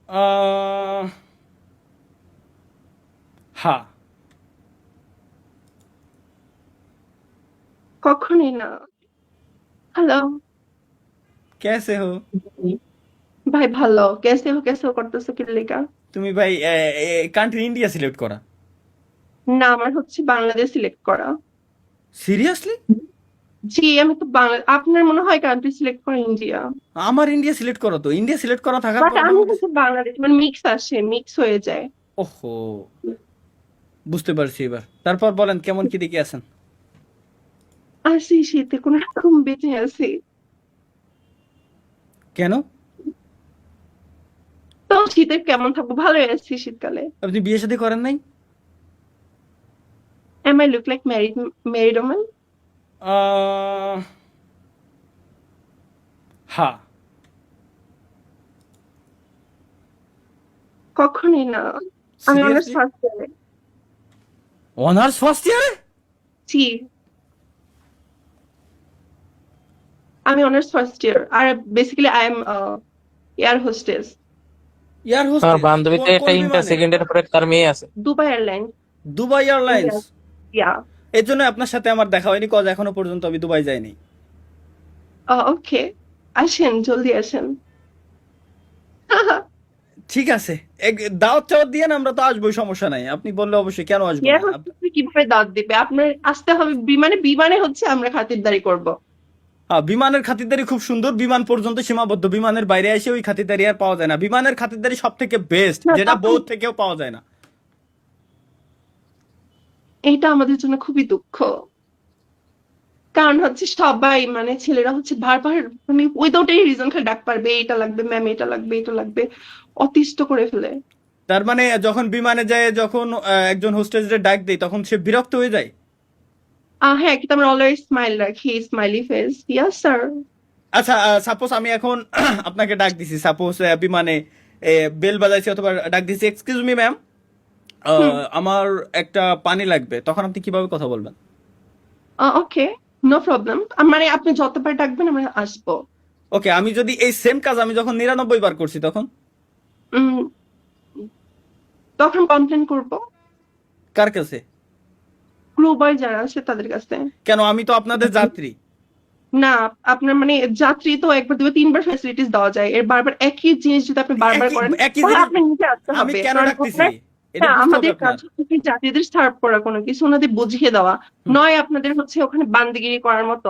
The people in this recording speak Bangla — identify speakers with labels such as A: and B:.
A: আহ, হ্যাঁ।
B: কখনই না। হ্যালো।
A: कैसे हो?
B: ভাই ভালো, কেসে হো করতেছো কি লেগা?
A: তুমি ভাই কান্ট্রি ইন্ডিয়া সিলেক্ট করা?
B: না, আমার হচ্ছে বাংলাদেশ সিলেক্ট করা।
A: সিরিয়াসলি?
B: জি, আমি তো বাংলা। আপনার মনে হয় কান্ট্রি সিলেক্ট করা ইন্ডিয়া।
A: আমার ইন্ডিয়া সিলেক্ট করো, তো ইন্ডিয়া সিলেক্ট করা থাকার
B: বাট
A: পর
B: আমি
A: বাংলাদেশ।
B: হচ্ছে বাংলাদেশ, মানে মিক্স আসে, মিক্স হয়ে যায়।
A: ওহো, বুঝতে পারছি এবার। তারপর বলেন কেমন কি দেখে আছেন?
B: আসি শীতে কোন রকম বেঁচে আছি।
A: কেন?
B: তো শীতে কেমন থাকবো, ভালোই আছি শীতকালে।
A: আপনি বিয়ে শাদী করেন নাই?
B: Am I look like married woman?
A: Ah, হ্যাঁ।
B: কখনই না। আমি অনার্স
A: সিরিয়াসলি?
B: ফার্স্ট ইয়ারে।
A: অনার্স ফার্স্ট ইয়ারে?
B: জি, আমি অনার্স ফার্স্ট ইয়ার। আর basically I am air hostess.
A: Air
C: আমার
A: হোস্টেস?
C: বান্ধবী তো একটা
A: কোন
C: ইন্টার
A: বিমানে?
C: সেকেন্ড ইয়ার পরে তার মেয়ে আছে।
B: Dubai airlines.
A: Dubai airlines?
B: India. Yeah.
A: এর জন্য আপনার সাথে আমার দেখা হয়নি, কজ এখনো পর্যন্ত আমি দুবাই যাইনি।
B: ওকে, আসেন, জলদি আসেন।
A: ঠিক আছে, দাওয়াত টাওয়াত দিয়ে না, আমরা তো আসবোই, সমস্যা নাই, আপনি বললে অবশ্যই, কেন আসবো
B: এয়ার
A: না
B: হোস্টেস কিভাবে দাওয়াত দিবে? আপনার আসতে হবে বিমানে। বিমানে হচ্ছে আমরা খাতিরদারি করব।
A: হ্যাঁ, বিমানের খাতিরদারি খুব সুন্দর, বিমান পর্যন্ত সীমাবদ্ধ, বিমানের বাইরে এসে ওই খাতিরদারি আর পাওয়া যায় না। বিমানের খাতিরদারি সব থেকে বেস্ট,
B: না
A: যেটা
B: তখন
A: বউ থেকেও পাওয়া যায় না।
B: এইটা আমাদের জন্য খুবই দুঃখ। কারণ হচ্ছে সবাই, মানে ছেলেরা হচ্ছে বারবার, মানে উইদাউট এনি রিজন খালি ডাক পারবে, এটা লাগবে ম্যাম, এটা লাগবে, এটা লাগবে, অতিষ্ঠ করে ফেলে।
A: তার মানে যখন বিমানে যায়, যখন একজন হোস্টেসের ডাক দেয়, তখন সে বিরক্ত হয়ে যায়।
B: হ্যাঁ, কিন্তু আমরা অলওয়েজ স্মাইল রাখি, স্মাইলি ফেস। Yes sir.
A: আচ্ছা, সাপোজ আমি এখন আপনাকে ডাক দিছি, সাপোজ বিমানে বেল বাজাইছি অথবা ডাক দিছি, এক্সকিউজ মি ম্যাম,
B: হুম।
A: আমার একটা পানি লাগবে, তখন আপনি কিভাবে কথা বলবেন?
B: ওকে, নো প্রবলেম। মানে আপনি যতবার ডাকবেন আমরা আসবো।
A: ওকে, আমি যদি এই সেম কাজ আমি যখন 99 বার করছি, তখন?
B: উম তখন কমপ্লেন করব
A: কার কাছে?
B: ক্রু বয় যারা আছে তাদের কাছে।
A: কেন, আমি তো আপনাদের যাত্রী।
B: না, আপনার মানে যাত্রী তো একবার দুবার তিনবার ফ্যাসিলিটিস দেওয়া যায়, এর বারবার একই জিনিস যদি আপনি বারবার
A: একই
B: করেন
A: একই
B: তাহলে
A: জিনিস।
B: আপনার নিজে আসতে
A: আমি
B: হবে।
A: কেন
B: কারণ
A: ডাকতেছি,
B: আপনার,
A: এটা
B: হ্যাঁ,
A: বুঝতে হবে
B: আমাদের কাজ
A: আপনার।
B: হচ্ছে কি যাত্রীদের সার্ভ করা, কোনো কিছু ওনাদের বুঝিয়ে দেওয়া।
A: হুম।
B: নয় আপনাদের হচ্ছে ওখানে বান্দিগিরি করার মতো।